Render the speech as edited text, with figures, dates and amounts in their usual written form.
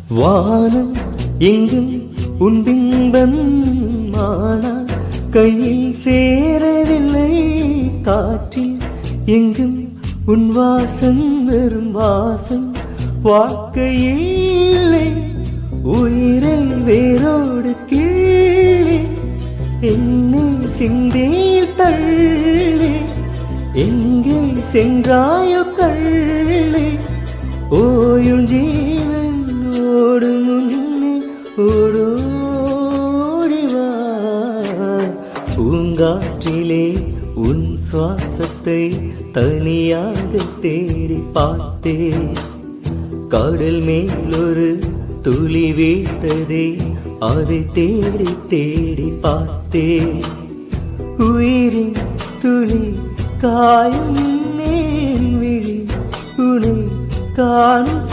வானம் எங்கும் உன் பிம்பம், ஆனால் கையில் சேரவில்லை. காற்றில் எங்கும் உன் வாசம், வெறும் வாசம். வாழ்க்கையில்லை உயிரை வேரோடு கிள்ளி, என்னை சிந்தேல் தள்ளி. எங்கே சென்றாயோ கள்ளி, ஓயும் ஜீவன் ஓடும் முன்னே ஓடோடிவா. பூங்காற்றிலே உன் சுவாசத்தை தனியாக தேடி பார்த்தேன். கடல் மேலொரு துளி வீழ்த்ததே, அதை தேடி தேடி பார்த்தேன். உயிரின் துளி காயும் நேன் விழி, உனை காணும்